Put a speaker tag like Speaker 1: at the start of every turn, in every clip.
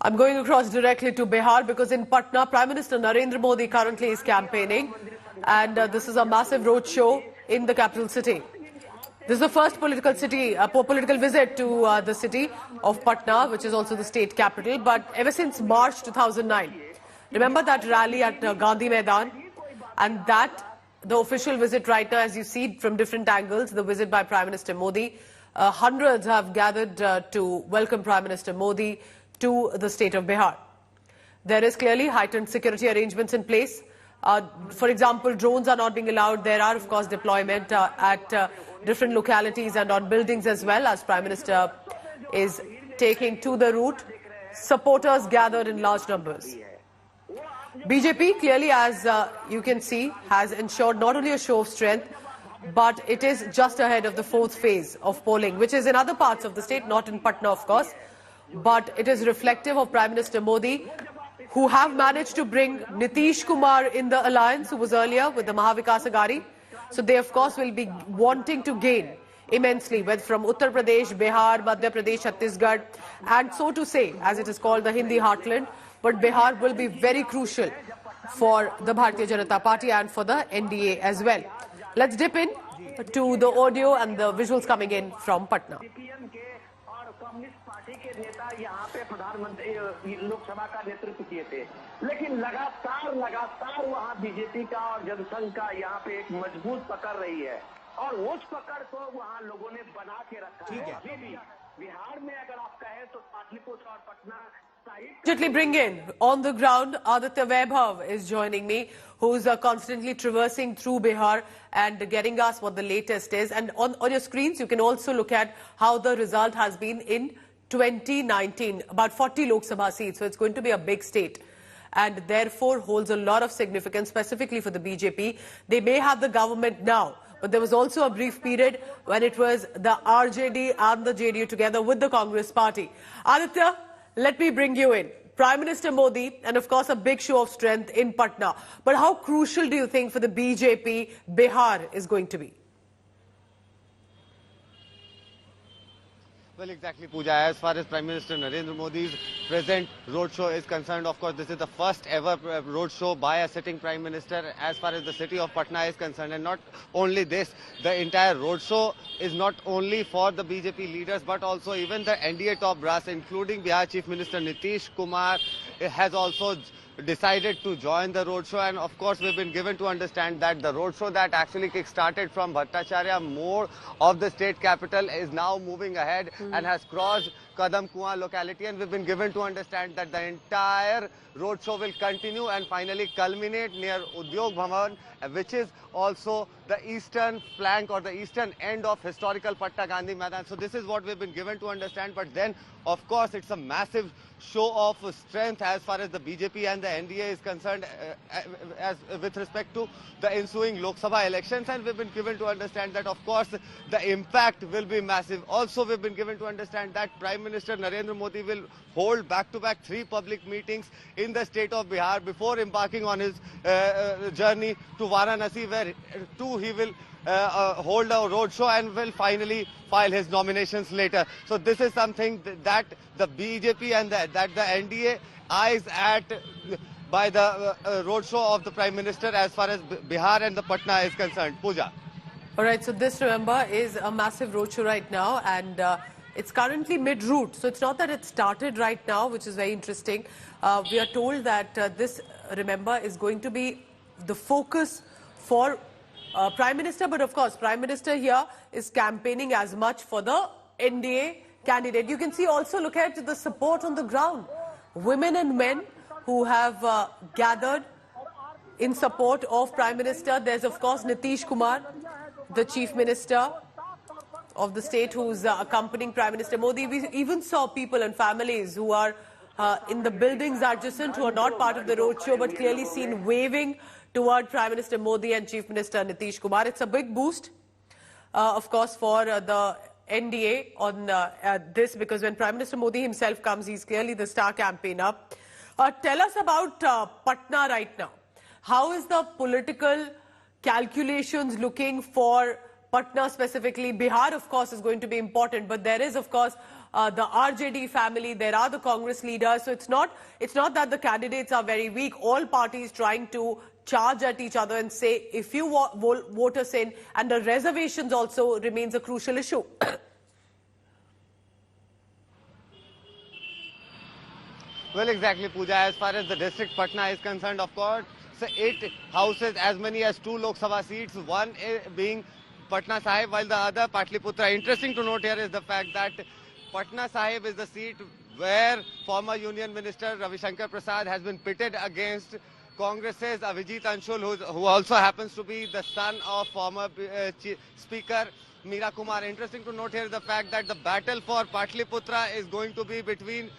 Speaker 1: I'm going across directly to Bihar because in Patna, Prime Minister Narendra Modi currently is campaigning, and this is a massive roadshow in the capital city. This is the first political visit to the city of Patna, which is also the state capital. But ever since March 2009, remember that rally at Gandhi Maidan, and that the official visit right now, as you see from different angles, the visit by Prime Minister Modi. Hundreds have gathered to welcome Prime Minister Modi to the state of Bihar. There is clearly heightened security arrangements in place. For example, drones are not being allowed. There are, of course, deployment at different localities and on buildings as well, as Prime Minister is taking to the route. Supporters gathered in large numbers. BJP clearly, as you can see, has ensured not only a show of strength, but it is just ahead of the fourth phase of polling, which is in other parts of the state, not in Patna, of course. But it is reflective of Prime Minister Modi, who have managed to bring Nitish Kumar in the alliance, who was earlier with the Maha Vikas Aghadi. So they, of course, will be wanting to gain immensely, whether from Uttar Pradesh, Bihar, Madhya Pradesh, Chhattisgarh, and so to say, as it is called, the Hindi heartland. But Bihar will be very crucial for the Bharatiya Janata Party and for the NDA as well. Let's dip in to the audio and the visuals coming in from Patna.
Speaker 2: Party के नेता यहाँ पे प्रधानमंत्री लोकसभा का नेतृत्व किए थे, लेकिन लगातार वहाँ बीजेपी का और जनसंघ का यहाँ पे एक मजबूत पकड़ रही है और उस पकड़ को वहाँ लोगों ने बना के रखा है। बिहार में अगर आप कहें तो पाटलिपुत्र और Patna
Speaker 1: Immediately bring in on the ground Aditya Vaibhav is joining me, who's constantly traversing through Bihar and getting us what the latest is. And on your screens, you can also look at how the result has been in 2019, about 40 Lok Sabha seats. So it's going to be a big state and therefore holds a lot of significance, specifically for the BJP. They may have the government now, but there was also a brief period when it was the RJD and the JDU together with the Congress party. Aditya, let me bring you in. Prime Minister Modi, and of course a big show of strength in Patna. But how crucial do you think for the BJP Bihar is going to be?
Speaker 3: Well, exactly, Pooja. As far as Prime Minister Narendra Modi's present roadshow is concerned, of course, this is the first ever roadshow by a sitting Prime Minister as far as the city of Patna is concerned. And not only this, the entire roadshow is not only for the BJP leaders, but also even the NDA top brass, including Bihar Chief Minister Nitish Kumar, has also decided to join the roadshow. And of course, we've been given to understand that the roadshow that actually kick-started from Bhattacharya Mode of the state capital is now moving ahead and has crossed Kadam Kuan locality, and we've been given to understand that the entire roadshow will continue and finally culminate near Udyog Bhavan, which is also the eastern flank or the eastern end of historical Patna Gandhi Maidan. So this is what we've been given to understand. But then, of course, it's a massive show of strength as far as the BJP and the NDA is concerned with respect to the ensuing Lok Sabha elections. And we've been given to understand that, of course, the impact will be massive. Also, we've been given to understand that Prime Minister Narendra Modi will hold back-to-back 3 public meetings in the state of Bihar before embarking on his journey to Varanasi, where too he will hold a roadshow and will finally file his nominations later. So this is something that the BJP and the NDA eyes at by the roadshow of the Prime Minister as far as Bihar and the Patna is concerned. Pooja.
Speaker 1: All right, so this, remember, is a massive roadshow right now, and it's currently mid-route. So it's not that it started right now, which is very interesting. We are told that this, remember, is going to be the focus for Prime Minister. But of course, Prime Minister here is campaigning as much for the NDA candidate. You can see also, look at the support on the ground. Women and men who have gathered in support of Prime Minister. There's, of course, Nitish Kumar, the Chief Minister of the state, who's accompanying Prime Minister Modi. We even saw people and families who are in the buildings adjacent, who are not part of the roadshow, but clearly seen waving toward Prime Minister Modi and Chief Minister Nitish Kumar. It's a big boost, of course, for the NDA on this, because when Prime Minister Modi himself comes, he's clearly the star campaigner. Tell us about Patna right now. How is the political calculations looking for Patna specifically. Bihar, of course, is going to be important, but there is, of course, the RJD family. There are the Congress leaders. So it's not that the candidates are very weak. All parties trying to charge at each other and say, if you vote us in, and the reservations also remains a crucial issue.
Speaker 3: Well, exactly, Pooja. As far as the district Patna is concerned, of course, 8 houses, as many as 2 Lok Sabha seats, one being Patna Sahib, while the other Patliputra. Interesting to note here is the fact that Patna Sahib is the seat where former Union Minister Ravi Shankar Prasad has been pitted against Congress's Avijit Anshul, who also happens to be the son of former Speaker Meera Kumar. Interesting to note here the fact that the battle for Patliputra is going to be between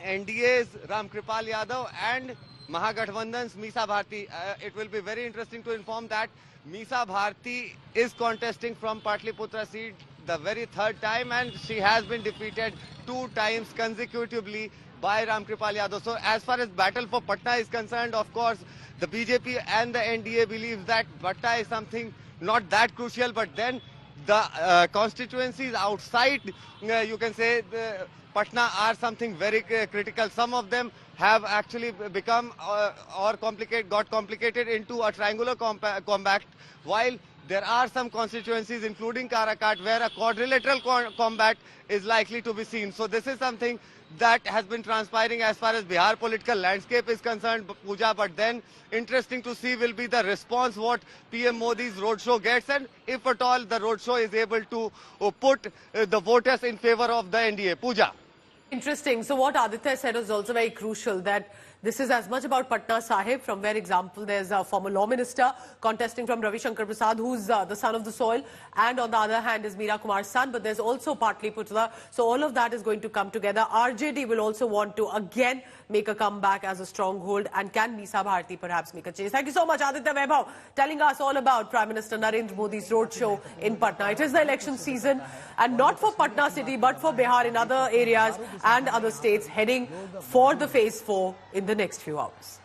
Speaker 3: NDA's Ramkripal Yadav and Mahagathbandhan's Meesa Bharti. It will be very interesting to inform that Meesa Bharti is contesting from Patliputra seat the very 3rd time, and she has been defeated 2 times consecutively by Ramkripal Yadav. So as far as battle for Patna is concerned, of course, the BJP and the NDA believes that Patna is something not that crucial, but then the constituencies outside, you can say, the Patna are something very critical. Some of them have actually become got complicated into a triangular combat, while there are some constituencies, including Karakat, where a quadrilateral combat is likely to be seen. So this is something that has been transpiring as far as Bihar political landscape is concerned, Pooja. But then interesting to see will be the response what PM Modi's roadshow gets, and if at all the roadshow is able to put the voters in favor of the NDA. Pooja.
Speaker 1: Interesting. So what Aditya said was also very crucial, that this is as much about Patna Sahib, from where, example, there's a former law minister contesting from Ravi Shankar Prasad, who's the son of the soil, and on the other hand is Meera Kumar's son, but there's also Patliputra. So all of that is going to come together. RJD will also want to again make a comeback as a stronghold, and can Meesa Bharti perhaps make a change? Thank you so much, Aditya Vaibhav, telling us all about Prime Minister Narendra Modi's roadshow in Patna. It is the election season, and not for Patna city, but for Bihar in other areas and other states, heading for the phase 4 in the next few hours.